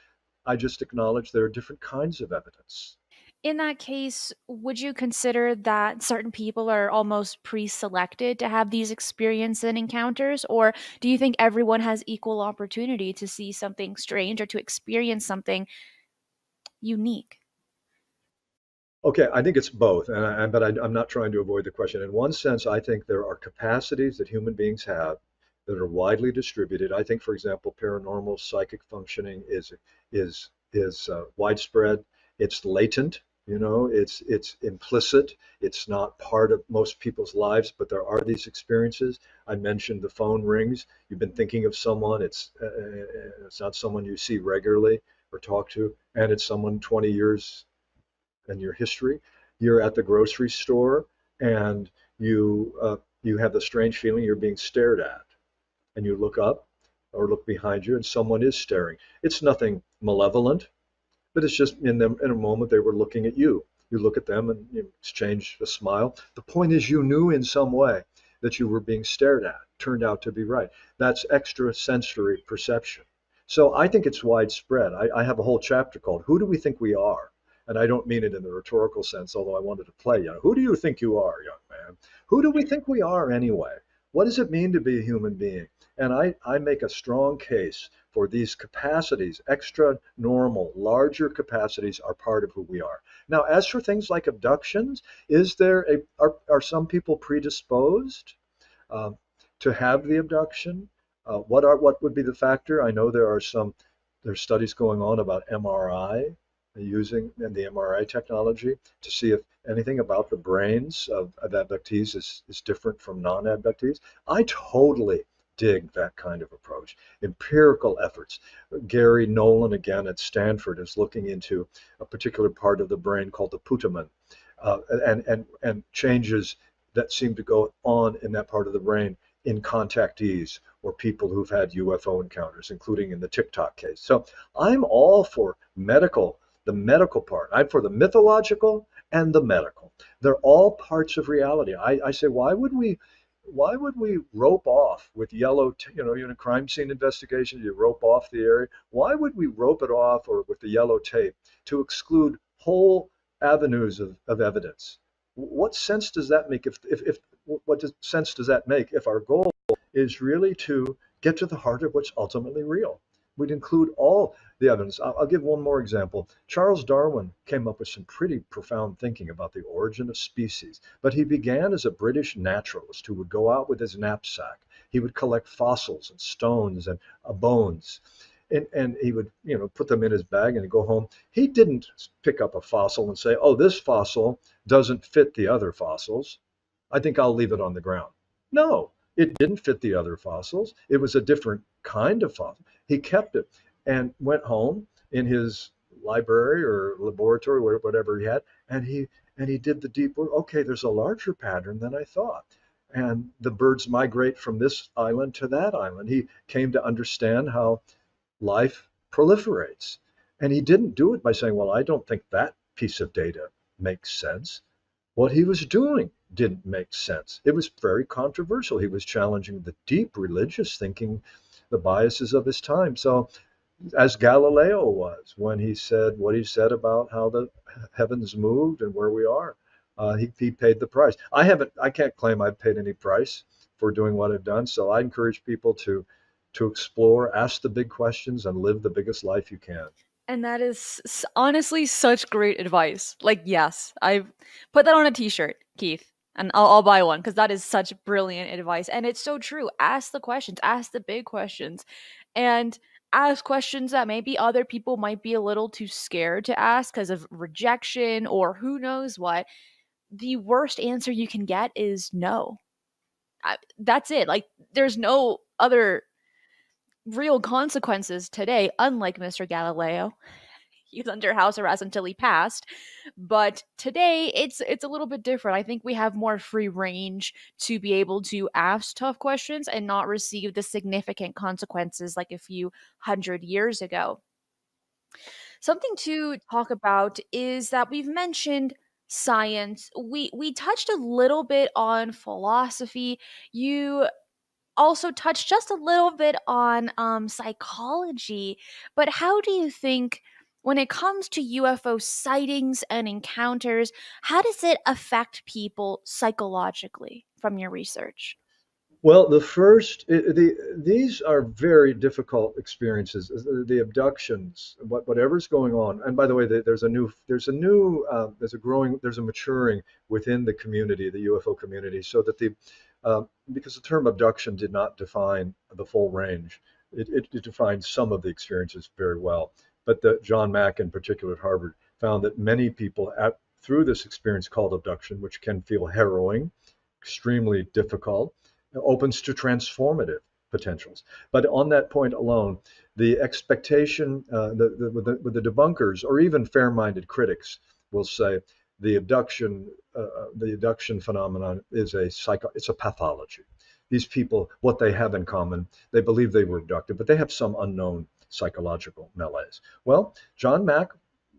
I just acknowledge there are different kinds of evidence. In that case, would you consider that certain people are almost pre-selected to have these experiences and encounters, or do you think everyone has equal opportunity to see something strange or to experience something unique? Okay, I think it's both, I'm not trying to avoid the question. In one sense, I think there are capacities that human beings have that are widely distributed. I think, for example, paranormal psychic functioning is widespread. It's latent, it's implicit. It's not part of most people's lives, but there are these experiences. I mentioned the phone rings. You've been thinking of someone. It's not someone you see regularly or talk to, and it's someone 20 years and your history. You're at the grocery store and you have the strange feeling you're being stared at, and you look up or look behind you, and someone is staring. It's nothing malevolent, but it's just in a moment they were looking at you. You look at them and you exchange a smile. The point is, you knew in some way that you were being stared at. Turned out to be right. That's extrasensory perception. So I think it's widespread. I have a whole chapter called "Who Do We Think We Are?" And I don't mean it in the rhetorical sense, although I wanted to play. Who do you think you are, young man? Who do we think we are anyway? What does it mean to be a human being? And I make a strong case for these capacities. Extra normal, larger capacities are part of who we are. Now, as for things like abductions, are some people predisposed um, to have the abduction? What would be the factor? I know there's studies going on about MRI, using and the MRI technology to see if anything about the brains of abductees is different from non-abductees. I totally dig that kind of approach. Empirical efforts. Gary Nolan, again at Stanford, is looking into a particular part of the brain called the putamen, and changes that seem to go on in that part of the brain in contactees or people who've had UFO encounters, including in the TikTok case. So I'm all for the medical part. I'm for the mythological and the medical. They're all parts of reality. I say, why would we rope off with in crime scene investigation, you rope off the area. Why would we rope it off or with the yellow tape to exclude whole avenues of evidence? What sense does that make sense does that make if our goal is really to get to the heart of what's ultimately real? We'd include all the evidence. I'll give one more example. Charles Darwin came up with some pretty profound thinking about the origin of species, but he began as a British naturalist who would go out with his knapsack. He would collect fossils and stones and bones. And he would, put them in his bag and go home. He didn't pick up a fossil and say, "Oh, this fossil doesn't fit the other fossils. I think I'll leave it on the ground." No, it didn't fit the other fossils. It was a different kind of fossil. He kept it and went home in his library or laboratory, whatever he had, and he did the deep work. Okay, there's a larger pattern than I thought. And the birds migrate from this island to that island. He came to understand how life proliferates. And he didn't do it by saying, "Well, I don't think that piece of data makes sense." What he was doing didn't make sense. It was very controversial. He was challenging the deep religious thinking, the biases of his time. So, as Galileo was when he said what he said about how the heavens moved and where we are, he paid the price. I can't claim I've paid any price for doing what I've done. So I encourage people to explore, ask the big questions, and live the biggest life you can. And that is honestly such great advice. Like, yes, I put that on a t-shirt, Keith, and I'll buy one because that is such brilliant advice. And it's so true. Ask the questions, ask the big questions, and ask questions that maybe other people might be a little too scared to ask because of rejection or who knows what. The worst answer you can get is no. That's it. Like, there's no other real consequences today, unlike Mr. Galileo. He's under house arrest until he passed. But today it's a little bit different. I think we have more free range to be able to ask tough questions and not receive the significant consequences like a few hundred years ago. Something to talk about is that we've mentioned science. We touched a little bit on philosophy. You also touched just a little bit on psychology, but how do you think when it comes to UFO sightings and encounters, how does it affect people psychologically from your research? Well, these are very difficult experiences. The abductions, whatever's going on. And by the way, there's a maturing within the community, the UFO community, so that because the term abduction did not define the full range. It defined some of the experiences very well. But John Mack, in particular at Harvard, found that many people through this experience called abduction, which can feel harrowing, extremely difficult, opens to transformative potentials. But on that point alone, the expectation, with the debunkers or even fair-minded critics will say the abduction phenomenon is it's a pathology. These people, what they have in common, they believe they were abducted, but they have some unknown psychological malaise. Well, John Mack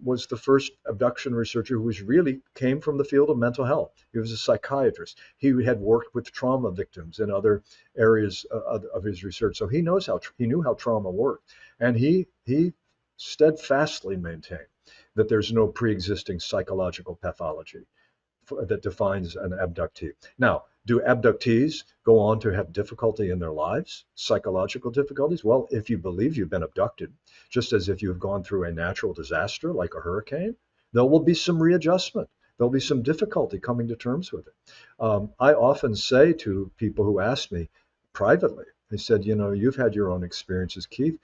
was the first abduction researcher who really came from the field of mental health. He was a psychiatrist. He had worked with trauma victims in other areas of his research, so he knew how trauma worked, and he steadfastly maintained that there's no pre-existing psychological pathology that defines an abductee. Now, do abductees go on to have difficulty in their lives, psychological difficulties? Well, if you believe you've been abducted, just as if you've gone through a natural disaster like a hurricane, there will be some readjustment. There'll be some difficulty coming to terms with it. I often say to people who ask me privately, they said, you've had your own experiences, Keith.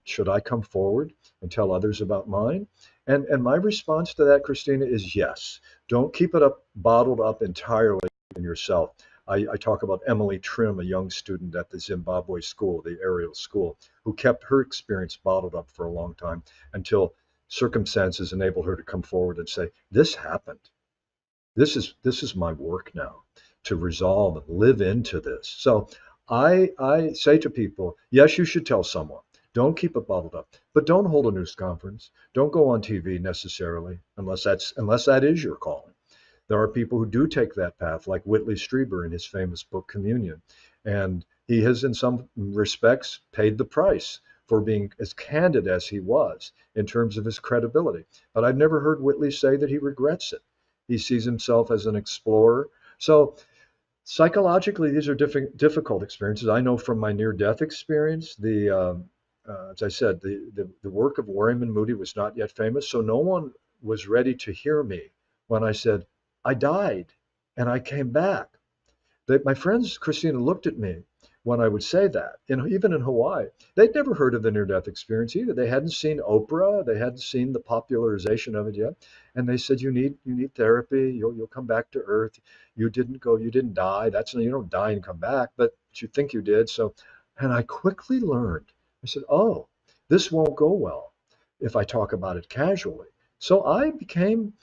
Should I come forward and tell others about mine? And my response to that, Cristina, is yes. Don't keep it bottled up entirely in yourself. I talk about Emily Trim, a young student at the Zimbabwe school, the Ariel school, who kept her experience bottled up for a long time until circumstances enabled her to come forward and say, this happened. This is my work now, to resolve and live into this. So I say to people, yes, you should tell someone. Don't keep it bottled up, but don't hold a news conference. Don't go on TV necessarily, unless that is your calling. There are people who do take that path, like Whitley Strieber in his famous book Communion, and he has, in some respects, paid the price for being as candid as he was in terms of his credibility. But I've never heard Whitley say that he regrets it. He sees himself as an explorer. So psychologically, these are difficult experiences. I know from my near-death experience, as I said, the work of Worryman Moody was not yet famous, so no one was ready to hear me when I said, I died and I came back. My friends, Cristina, looked at me when I would say that, even in Hawaii. They'd never heard of the near-death experience either. They hadn't seen Oprah. They hadn't seen the popularization of it yet. And they said, you need therapy. You'll come back to Earth. You didn't die. You don't die and come back, but you think you did. So, and I quickly learned. I said, oh, this won't go well if I talk about it casually. So I became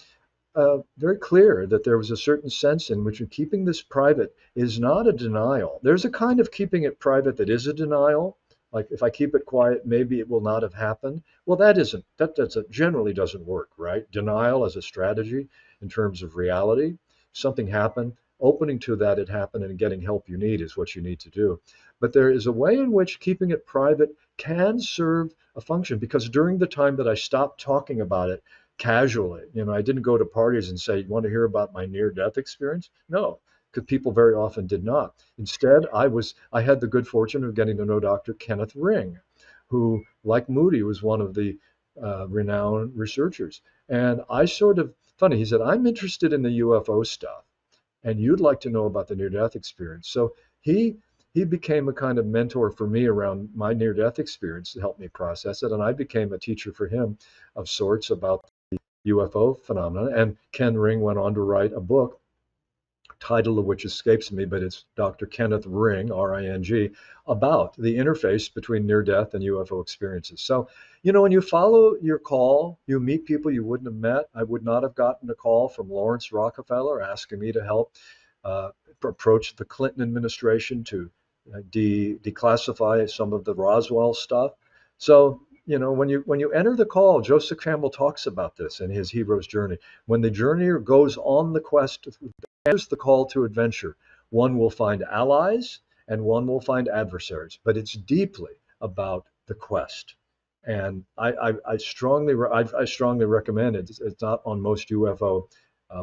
very clear that there was a certain sense in which keeping this private is not a denial. There's a kind of keeping it private that is a denial. Like, if I keep it quiet, maybe it will not have happened. Well, that generally doesn't work, right? Denial as a strategy in terms of reality. Something happened, opening to that it happened, and getting help you need is what you need to do. But there is a way in which keeping it private can serve a function, because during the time that I stopped talking about it casually, I didn't go to parties and say, you want to hear about my near-death experience? No, because people very often did not. Instead, I had the good fortune of getting to know Dr. Kenneth Ring, who, like Moody, was one of the renowned researchers. And funny, he said, I'm interested in the UFO stuff, and you'd like to know about the near-death experience. So he became a kind of mentor for me around my near-death experience to help me process it. And I became a teacher for him of sorts about the UFO phenomenon. And Ken Ring went on to write a book, title of which escapes me, but it's Dr. Kenneth Ring, R-I-N-G, about the interface between near-death and UFO experiences. So, when you follow your call, you meet people you wouldn't have met. I would not have gotten a call from Lawrence Rockefeller asking me to help approach the Clinton administration to declassify some of the Roswell stuff. So, when you enter the call, Joseph Campbell talks about this in his Hero's Journey. When the journeyer goes on the quest, enters the call to adventure, one will find allies and one will find adversaries, but it's deeply about the quest. And I strongly recommend it. It's not on most UFO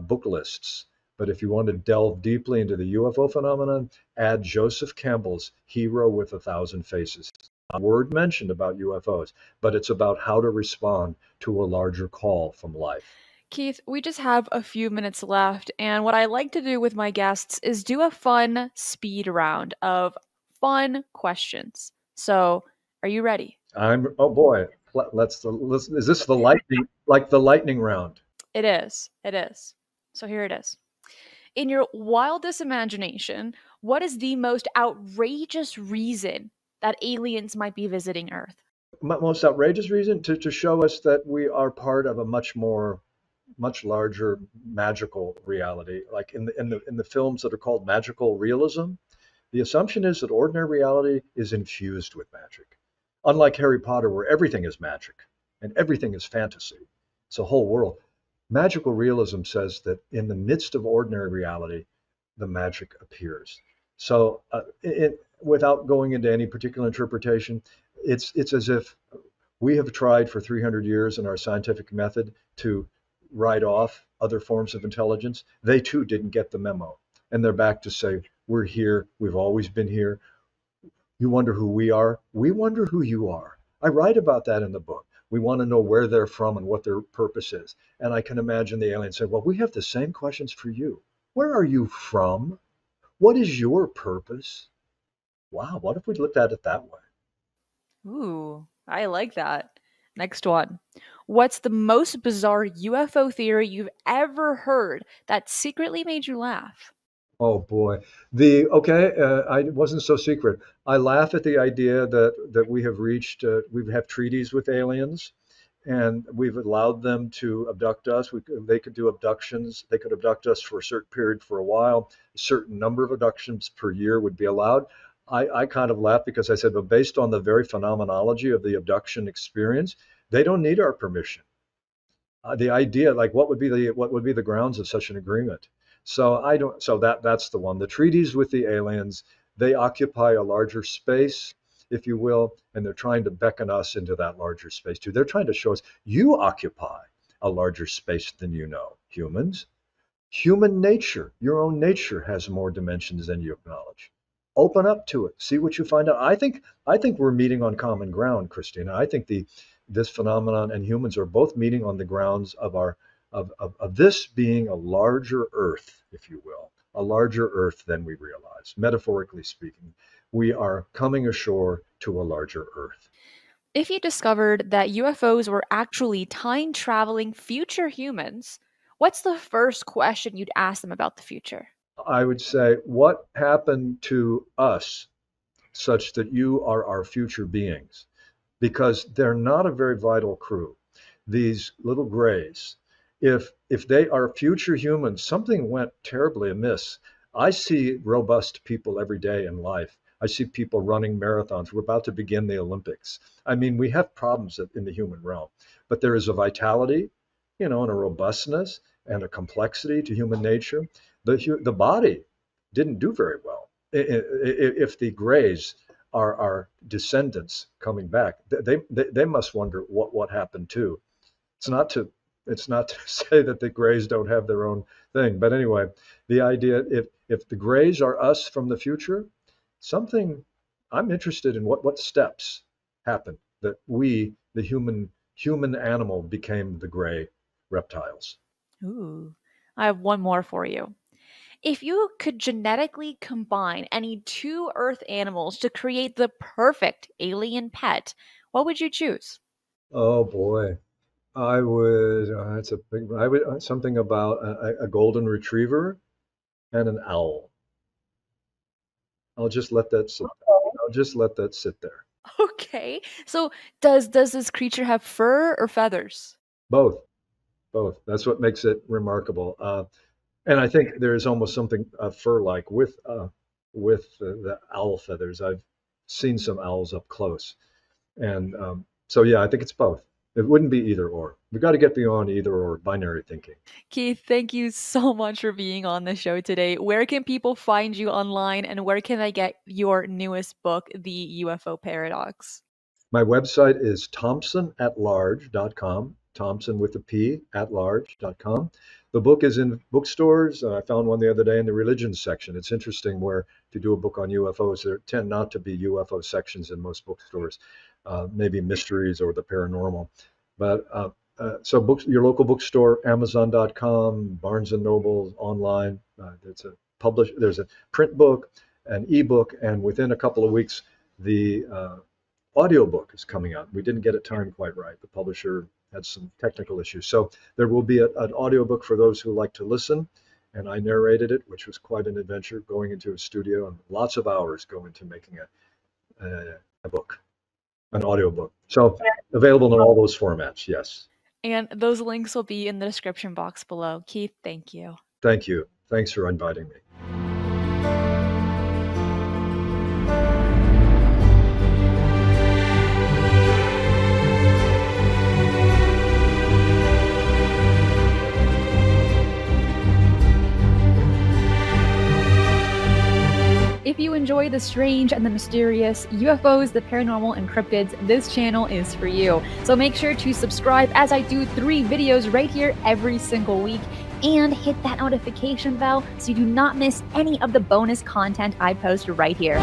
book lists, but if you want to delve deeply into the UFO phenomenon, add Joseph Campbell's Hero with a Thousand Faces. Not a word mentioned about UFOs, but it's about how to respond to a larger call from life. Keith, we just have a few minutes left, and what I like to do with my guests is do a fun speed round of fun questions. So, are you ready? Oh boy, is this the lightning, like the lightning round? It is. It is. So, here it is. In your wildest imagination, what is the most outrageous reason that aliens might be visiting Earth? Most outrageous reason to show us that we are part of a much larger magical reality, like in the films that are called magical realism. The assumption is that ordinary reality is infused with magic, unlike Harry Potter, where everything is magic and everything is fantasy. It's a whole world. Magical realism says that in the midst of ordinary reality, the magic appears. So, without going into any particular interpretation, it's as if we have tried for 300 years in our scientific method to write off other forms of intelligence. They too didn't get the memo. And they're back to say, we're here. We've always been here. You wonder who we are. We wonder who you are. I write about that in the book. We want to know where they're from and what their purpose is. And I can imagine the alien saying, well, we have the same questions for you. Where are you from? What is your purpose? Wow, what if we looked at it that way? Ooh, I like that. Next one. What's the most bizarre UFO theory you've ever heard that secretly made you laugh? Oh boy. The okay, I wasn't so secret. I laugh at the idea that we have reached, we have treaties with aliens, and we've allowed them to abduct us. They could do abductions. They could abduct us for a certain period for a while. A certain number of abductions per year would be allowed. I kind of laugh because I said, but based on the very phenomenology of the abduction experience, they don't need our permission. The idea, like what would be the grounds of such an agreement? So I don't. So that's the one. The treaties with the aliens, they occupy a larger space, if you will, and they're trying to beckon us into that larger space too. They're trying to show us you occupy a larger space than you know. Humans, human nature, your own nature has more dimensions than you acknowledge. Open up to it. See what you find out. I think we're meeting on common ground, Christina. I think the this phenomenon and humans are both meeting on the grounds of our of this being a larger Earth, if you will, a larger Earth than we realize. Metaphorically speaking, we are coming ashore to a larger Earth. If you discovered that UFOs were actually time traveling future humans, what's the first question you'd ask them about the future? I would say, what happened to us such that you are our future beings? Because they're not a very vital crew. These little grays, if they are future humans, something went terribly amiss. I see robust people every day in life. I see people running marathons. We're about to begin the Olympics. I mean, we have problems in the human realm, but there is a vitality, and a robustness and a complexity to human nature. The body didn't do very well. If the grays are our descendants coming back, they must wonder what happened too. It's not to it's not to say that the grays don't have their own thing, but anyway, the idea, if the grays are us from the future, something, I'm interested in what steps happened that we, the human animal, became the gray reptiles. Ooh, I have one more for you. If you could genetically combine any two Earth animals to create the perfect alien pet, what would you choose? Oh boy. I would, it's a big, I would, something about a golden retriever and an owl. I'll just let that sit. I'll just let that sit there. Okay. So does this creature have fur or feathers? Both, both. That's what makes it remarkable. And I think there's almost something fur-like with the owl feathers. I've seen some owls up close, and so yeah, I think it's both. It wouldn't be either or. We've got to get beyond either or binary thinking. Keith, thank you so much for being on the show today. Where can people find you online and where can I get your newest book, The UFO Paradox? My website is thompsonatlarge.com, Thompson with a P, atlarge.com. The book is in bookstores. I found one the other day in the religion section. It's interesting where if you do a book on UFOs, there tend not to be UFO sections in most bookstores, maybe mysteries or the paranormal. But so books, your local bookstore, Amazon.com, Barnes and Noble, online. There's a print book, an ebook, and within a couple of weeks, the audiobook is coming out. We didn't get it timed quite right. The publisher had some technical issues. So there will be an audiobook for those who like to listen. And I narrated it, which was quite an adventure, going into a studio, and lots of hours go into making a book, an audiobook. So available in all those formats, yes. And those links will be in the description box below. Keith, thank you. Thank you. Thanks for inviting me. If you enjoy the strange and the mysterious, UFOs, the paranormal, and cryptids, this channel is for you. So make sure to subscribe, as I do 3 videos right here every single week, and hit that notification bell so you do not miss any of the bonus content I post right here.